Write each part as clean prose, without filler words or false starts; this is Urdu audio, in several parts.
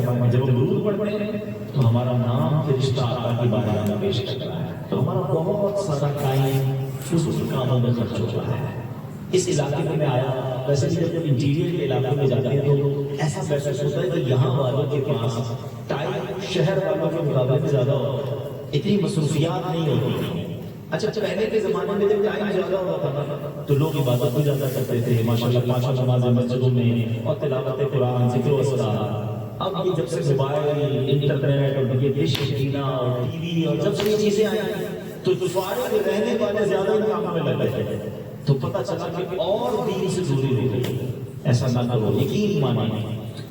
فرمائیں جب ہم درود پڑھتے ہیں تو ہمارا نام فرشتہ آقا کی بارگاہ میں پیش کرتا ہے، تو ہمارا بہت سارا ٹائم فضول کاموں میں خرچ ہوتا ہے۔ اس علاقے میں آیا، ویسے بھی جب انٹیریئر کے علاقے میں جاتے ہیں تو ایسا محسوس ہوتا ہے کہ یہاں والوں کے پاس ٹائم شہر والوں کے مقابلے میں زیادہ ہوتا ہے، اتنی مصروفیات نہیں ہوتی۔ اچھا پہلے کے زمانے میں جب ٹائم زیادہ ہوتا تھا تو لوگ عبادت بھی زیادہ کرتے تھے، ماشاءاللہ پانچوں نمازیں مسجدوں میں اور تلاوت قرآن، ذکر و اذکار۔ اب یہ جب سے موبائل، انٹرنیٹ اور یہ ڈش ٹینا اور ٹی وی اور جب سے یہ چیزیں آئی تو فارغ رہنے والے زیادہ ان کاموں میں لگ گئے تو پتہ چلا کہ اور دین سے دوری ہو گئی۔ ایسا نہ کرو، یقین مانیں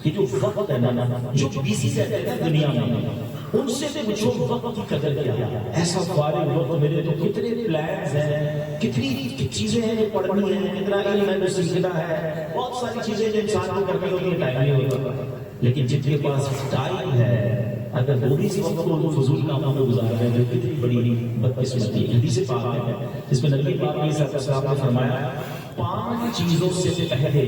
کہ جو وقت ہے نا، جو بیسی رہتے ہیں دنیا میں، ان سے پوچھو وقت کی قدر کیا ہے۔ ایسا فارغ وقت میرے تو کتنے پلانز ہیں، کتنی چیزیں ہیں جو پڑھنی ہیں، کتنا علم ہے جو سیکھنا ہے، بہت ساری چیزیں جو انسان کو کرنی ہوتی ہیں، ٹائم نہیں ہوتا۔ لیکن جن کے پاس ٹائم ہے اگر تھوڑی سی وقت کو فضول کاموں میں گزار رہے ہیں تو کتنی بڑی بدقسمتی ہے۔ حدیث پاک ہے جس میں نبی پاک علیہ السلام نے فرمایا 5 چیزوں سے پہلے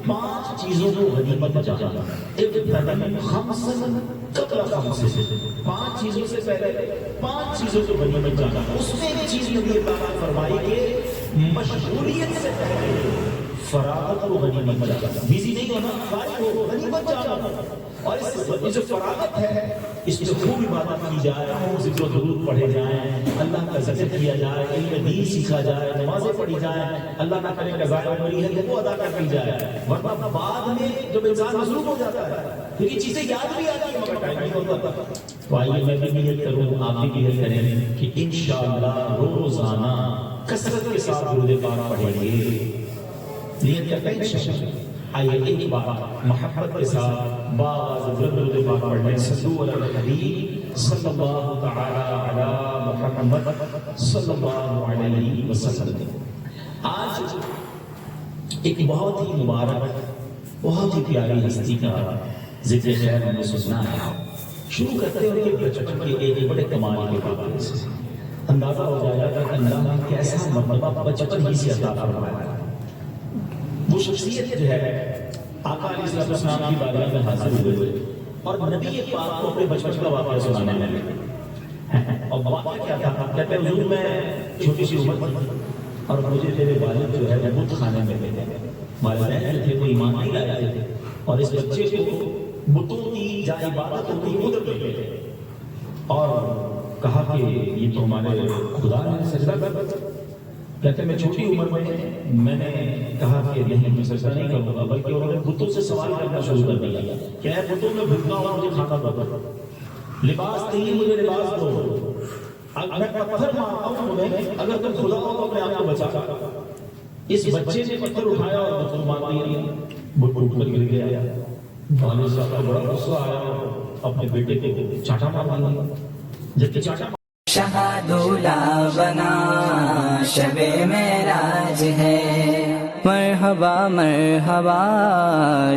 5 چیزوں کو غنیمت جانا، ایک ترمیم خمسن قبل خمسن، 5 چیزوں سے پہلے 5 چیزوں کو غنیمت جانا۔ اس میں ایک چیز نبی پاک نے فرمائی کہ مشغولیت سے پہلے فراغت کو غنیمت جانا، بیزی نہیں ہونا، فارغ ہو غنیمت جانا۔ اور اس جو فراغت ہے اس میں خوب عبادت کی جائے، ذکر و درود پڑھے جائیں، اللہ کا ذکر کیا جائے، علم دین سیکھا جائے، نمازیں پڑھی جائیں، اللہ نہ کرے قضاء عمری ہے تو وہ ادا کر دی جائے، ورنہ بعد میں جب انسان مصروف ہو جاتا ہے پھر یہ چیزیں یاد بھی آتی ہیں مگر ٹائم نہیں ہوتا۔ تو آئیے میں بھی نیت کروں، آپ بھی نیت کریں کہ انشاءاللہ روزانہ کثرت کے ساتھ درود پاک پڑھیں گے۔ نیت کرتے ہیں انشاءاللہ۔ آئیے ایک بار محبت کے ساتھ باز درود پاک پڑھیں، صلو علی الحبیب صلی اللہ تعالی علی محمد صلی اللہ علیہ وسلم۔ آج ایک بہت ہی مبارک، بہت ہی پیاری ہستی کا ذکر خیر ہمیں سننا ہے۔ شروع کرتے ہیں کہ بچپن کے ایک بڑے کمال کے واقعے سے، اندازہ ہو جائے گا کہ اللہ نے کیسا مرتبہ بچپن ہی سے عطا فرمایا۔ وہ شخصیت جو ہے آقا علیہ السلام کی بارگاہ میں حاضر ہوئے اور نبی پاک کو اپنے بچپن کا واقعہ سنانے لگے۔ اور واقعہ کیا تھا؟ کہتے ہیں حضور میں چھوٹی سی عمر تھی اور مجھے میرے والد جو ہے وہ بت خانے میں گئے تھے، والدین جو تھے وہ ایمان نہیں لائے تھے اور اس بچے کو بتوں کی جہاں عبادت ہوتی ہے ادھر لے گئے اور کہا کہ یہ تو ہمارے خدا نے سجدہ کر۔ کہتے میں چھوٹی عمر میں نے کہا کہ نہیں میں سجدہ نہیں کروں گا، بلکہ انہوں نے بتوں سے سوال کرنا شروع کر دیا کہ اے بتوں میں بھوکا ہوں مجھے کھانا دو، لباس نہیں مجھے لباس دو، میں پتھر مارتا ہوں تمہیں، اگر تم خدا ہو تو اپنے آپ کو بچا۔ اس بچے نے پتھر اٹھایا اور بت کو مار دیا، بت ٹوٹ کر گر گیا۔ والد صاحب کو بڑا غصہ آیا اور اپنے بیٹے کو چاٹا مار دیا۔ جب چاٹا شہادولا بنا شب معراج ہے، مرحبا مرحبا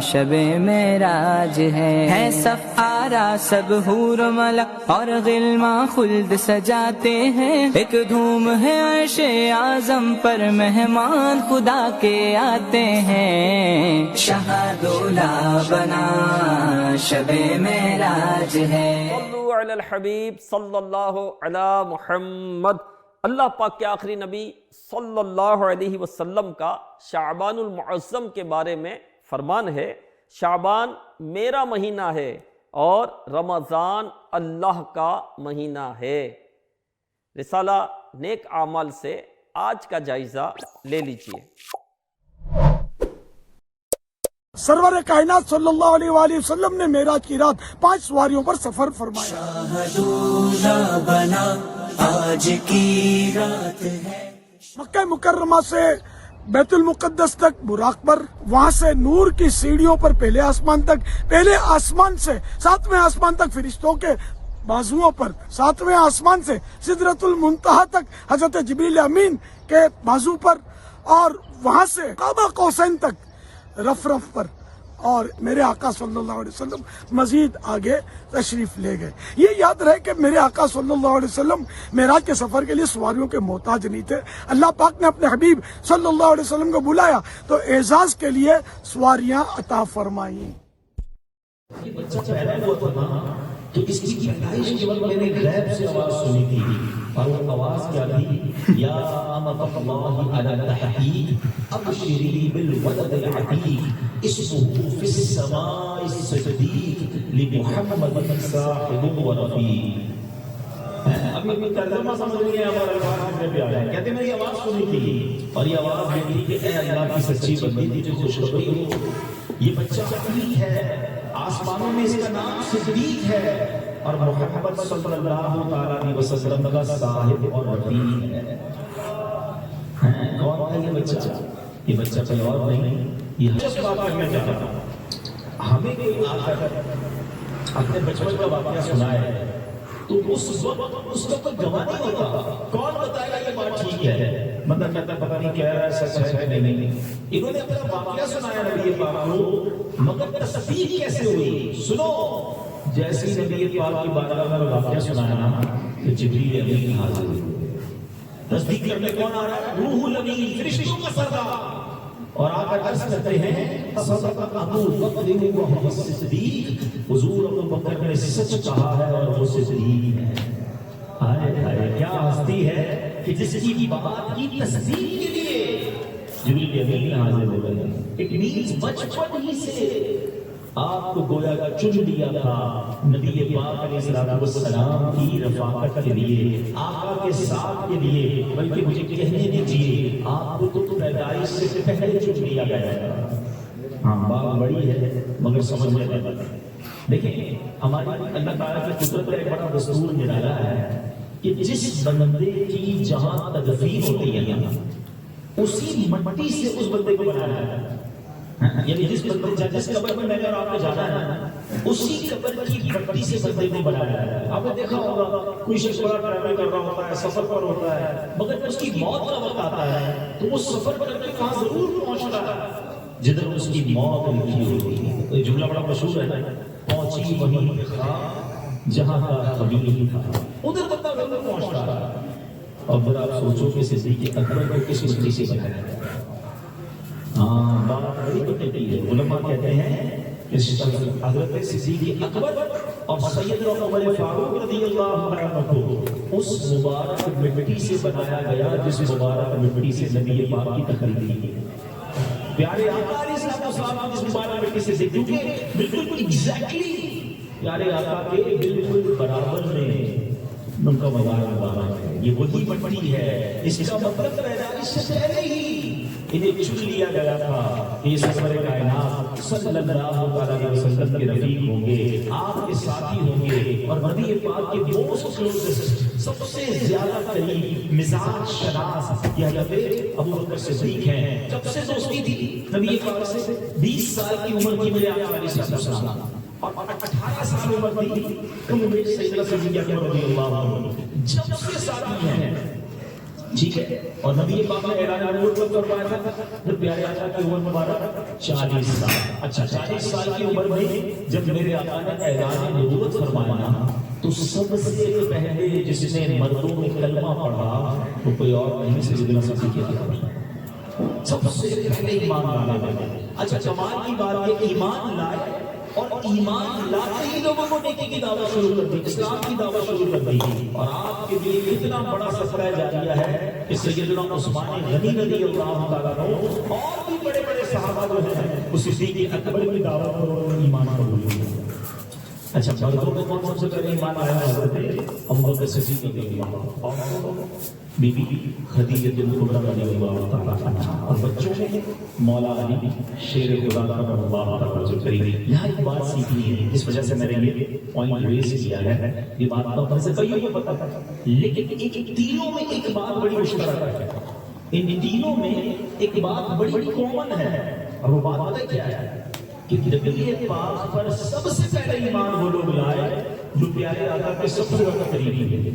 شب معراج ہے صف آرا سب حور و ملا اور غلما خلد سجاتے ہیں، ایک دھوم ہے عرش اعظم پر مہمان خدا کے آتے ہیں، شہادولا بنا شب معراج ہے۔ صلو علی الحبیب صلی اللہ علی محمد۔ اللہ پاک کے آخری نبی صلی اللہ علیہ وسلم کا شعبان المعظم کے بارے میں فرمان ہے، شعبان میرا مہینہ ہے اور رمضان اللہ کا مہینہ ہے۔ رسالہ نیک اعمال سے آج کا جائزہ لے لیجئے۔ سرور کائنات صلی اللہ علیہ وآلہ وسلم نے معراج کی رات 5 سواریوں پر سفر فرمایا۔ شہادولا بنا آج کی رات ہے، مکہ مکرمہ سے بیت المقدس تک براق پر، وہاں سے نور کی سیڑھیوں پر پہلے آسمان تک، پہلے آسمان سے 7ویں آسمان تک فرشتوں کے بازوؤں پر، 7ویں آسمان سے سدرۃ المنتہا تک حضرت جبریل امین کے بازو پر، اور وہاں سے قاب قوسین تک رف رف پر، اور میرے آقا صلی اللہ علیہ وسلم مزید آگے تشریف لے گئے۔ یہ یاد رہے کہ میرے آقا صلی اللہ علیہ وسلم معراج کے سفر کے لیے سواریوں کے محتاج نہیں تھے۔ اللہ پاک نے اپنے حبیب صلی اللہ علیہ وسلم کو بلایا تو اعزاز کے لیے سواریاں عطا فرمائیں۔ یہ بچہ پیدا ہوا تھا نا تو اس کی پیدائش کے وقت میں نے غیب سے آواز سنی تھی اور وہ آواز کیا تھی یا امۃ اللہ علی تحقیق ابشری بالولد العتیق اسمہ فی السماء الصدیق لمحمد صاحب و رفیق. ابھی ترجمہ سمجھ نہیں ہے ہمارا الفاظ میں بھی آ رہا ہے. کہتے ہیں میں یہ آواز سنی تھی اور یہ آواز یہ تھی کہ اے اللہ کی سچی بندی تھی جو خوشخبری ہو یہ بچہ عتیق ہے آسمانوں میں اس کا نام صدیق ہے اور محمد صلی اللہ تعالیٰ علیہ وسلم کا صاحب اور رفیق ہے. کون ہے یہ بچہ؟ یہ بچہ کوئی اور نہیں. یہ جس بات کرنے جا رہا ہوں ہمیں کوئی آ کر اپنے بچپن کا واقعہ سنائے تو اس کا کوئی گواہ نہیں ہوتا. کون بتائے گا یہ بات ٹھیک ہے؟ مطلب کہتا پتہ نہیں کہہ رہا ہے سچ ہے نہیں. انہوں نے اپنا واقعہ سنایا نبی پاک کو مگر تصدیق کیسے ہوئی؟ سنو جیسے نبی پاک کی بارگاہ میں واقعہ سنایا نا تو جبریل امین حاضر ہوئے. تصدیق کرنے کون آ رہا ہے؟ روح الامین فرشتوں کا سردار اور آ کر عرض کرتے ہیں صدق ابو بکر وهو الصدیق حضور ابو بکر نے سچ کہا ہے اور وہ صدیق ہے. ہائے ہائے کیا ہستی ہے کہ جس کی بات کی تصدیق کے لیے جبریل امین حاضر ہو گئے. اٹ مینز بچپن ہی سے آپ کو گویا کا چن لیا تھا نبی پاک علیہ السلام کی رفاقت کے لیے آقا کے ساتھ کے لیے. بلکہ مجھے کہنے دیجیے آپ کو تو پیدائش سے پہلے چن لیا گیا تھا. ہاں بات بڑی ہے مگر سمجھ میں نہیں آتا. دیکھیں ہماری اللہ تعالیٰ کی قدرت کا ایک بڑا دستور نرالا ہے کہ جس بندے کی جہاں تدفین ہوتی ہے اسی مٹی سے اس بندے کو بنایا ہے. یعنی جس قبر میں میں نے اور آپ نے جانا ہے اسی قبر کی مٹی سے بندے کو بنایا ہے. آپ نے دیکھا ہوگا کوئی شخص بڑا ٹریول کر رہا ہوتا ہے سفر پر ہوتا ہے مگر جب اس کی موت کا وقت آتا ہے تو وہ سفر کر کے وہاں ضرور پہنچتا ہے جدھر اس کی موت لکھی ہوئی ہے. تو یہ جملہ بڑا مشہور ہے پہنچی وہیں پہ خاک جہاں کا خبیر تھا ادھر بندہ ضرور پہنچتا ہے. اور پھر آپ سوچو کہ صدیق اکبر کو کس مٹی سے بنایا گیا. ہاں بات بڑی بتاتی ہے. علماء کہتے ہیں کہ حضرت صدیق اکبر اور سیدنا عمر فاروق رضی اللہ عنہ کو اس مبارک مٹی سے بنایا گیا جس مبارک مٹی سے نبی پاک کی تخلیق کی گئی. پیارے آقا علیہ السلام جس مبارک مٹی سے کیونکہ بالکل ایگزیکٹلی پیارے آقا کے بالکل برابر میں ان کا مبارک ہے. یہ وہی مٹی ہے. اس کا مطلب پیدائش سے پہلے ہی انہیں چن لیا گیا تھا کہ یہ سرور کائنات صلی اللہ علیہ وسلم کے رفیق ہوں گے آپ کے ساتھی ہوں گے اور نبی پاک کے موسٹ کلوزسٹ سب سے زیادہ قریب مزاج شناس یہ حضرت ابو بکر صدیق ہیں. جب سے دوستی تھی نبی پاک سے 20 سال کی عمر کی میرے آقا علیہ السلام اور 18 سال عمر تھی کم عمر سیدنا صدیق اکبر رضی اللہ عنہ جب سے ساتھی ہیں. ٹھیک ہے. اور نبی پاک نے اعلان نبوت کب فرمایا تھا جب پیارے آقا کی عمر مبارک 40 سال. اچھا 40 سال کی عمر میں جب میرے آقا نے اعلان نبوت فرمایا تو سب سے پہلے جس نے مردوں میں کلمہ پڑھا وہ کوئی اور نہیں سیدنا صدیق اکبر. سب سے پہلے ایمان لانے والے. اچھا کمال کی بات یہ ایمان لائے اور ایمان لاتے ہی لوگوں کو نیکی کی دعوت شروع کر دی اسلام کی دعوت شروع کر دی. اور آپ کے لیے اتنا بڑا صدقہ جاریہ ہے کہ سیدنا عثمان غنی رضی اللہ تعالیٰ عنہ اور بھی بڑے بڑے صحابہ جو ہیں اس صدیق اکبر کی دعوت پر ایمان قبول کیا. اچھا مردوں کو کون سب سے پہلے ایمان آیا حضرت ابو بکر صدیق رضی اللہ اور بی بی خدیجہ کبریٰ رضی اللہ تعالیٰ عنہا اور بچوں میں مولا علی شیر خدا رضی اللہ تعالیٰ عنہ. یہاں ایک بات سیکھنی ہے اس وجہ سے میں نے یہ پوائنٹ ریز کیا ہے. یہ بات تو سے کئیوں کو پتہ تھا لیکن تینوں میں ایک بات بڑی مشترک ہے. ان تینوں میں ایک بات بڑی کامن ہے اور وہ بات پتہ کیا ہے کہ نبی پاک پر سب سے پہلے ایمان وہ لوگ لائے جو پیارے آقا کے سب سے زیادہ قریبی ہے.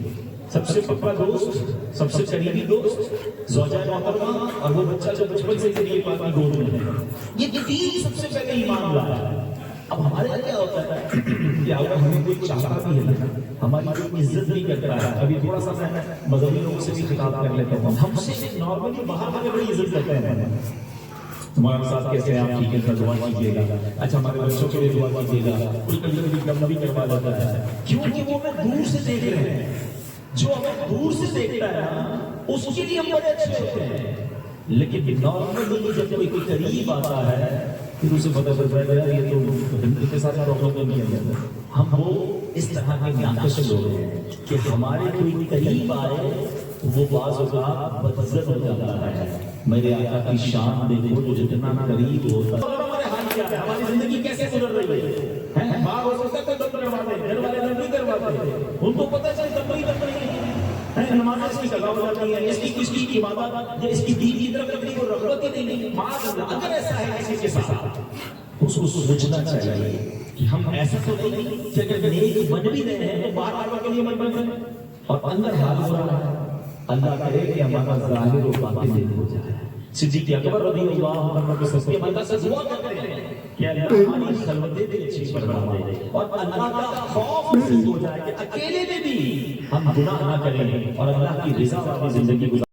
سب سے پکا دوست سب سے قریبی دوست زوجہ محترمہ اور وہ بچہ جو بچپن سے نبی پاک کی گود میں ہے. یہ تین سب سے پہلے ایمان لایا. اب ہمارے یہاں کیا ہوتا ہے کہ اگر ہمیں کوئی چاہتا بھی ہے ہماری کوئی عزت نہیں کرتا ہے. ابھی تھوڑا سا میں مذہبی لوگوں سے بھی خطاب کر لیتا ہوں. ہم سے نارملی باہر والے بڑی عزت کرتے ہیں ہمارے ساتھ کیسے ہیں آپ؟ ٹھیک ہے سر، دعا کیجیے گا. اچھا ہمارے بچوں کے لیے دعا کیجیے گا. کوئی کبھی کبھی دم بھی کروا لیتا ہے کیونکہ وہ ہمیں دور سے دیکھ رہے ہیں. جو ہمیں دور سے دیکھتا ہے نا اس کے لیے ہم بڑے اچھے ہوتے ہیں. لیکن نارملی جب کوئی قریب آتا ہے پھر اسے پتہ چلتا ہے یہ تو زندگی کے ساتھ پرابلم نہیں ہے. ہم وہ اس طرح کے ناقص لوگ ہیں کہ ہمارے کوئی قریب آئے وہ بعض اوقات بدعزت ہو جاتا ہے. میرے آقا کی شان دیکھو جو جتنا قریب ہوتا ہے. ہمارے حال کیا ہے، ہماری زندگی کیسے گزر رہی ہے. ماں ہو سکتا ہے دم کرواتے ہیں، گھر والے دم نہیں کرواتے. ان کو پتہ چل دم نہیں نماز اس کی جگہ ہو جاتی ہے، اس کی عبادت یا اس کی دین کی طرف اپنی کو رغبت ہی نہیں. اگر ایسا ہے کسی کے ساتھ اس کو سوچنا چاہیے کہ ہم ایسا تو نہیں کہ اگر نیک بن بھی رہے ہیں تو باہر آنے کے لیے من بن رہے ہیں اور اندر حال ہو رہا ہے. اللہ کرے کہ ہمارا ظاہر و باطن ہو جائے. صدیق اکبر رضی اللہ عنہ کے سب کے اللہ سے دعا کرتے ہیں کہ اللہ ہماری خلوتیں بھی اچھی فرما دے اور اللہ کا خوف نصیب ہو جائے کہ اکیلے میں بھی ہم گناہ نہ کریں اور اللہ کی رضا والی زندگی گزاریں.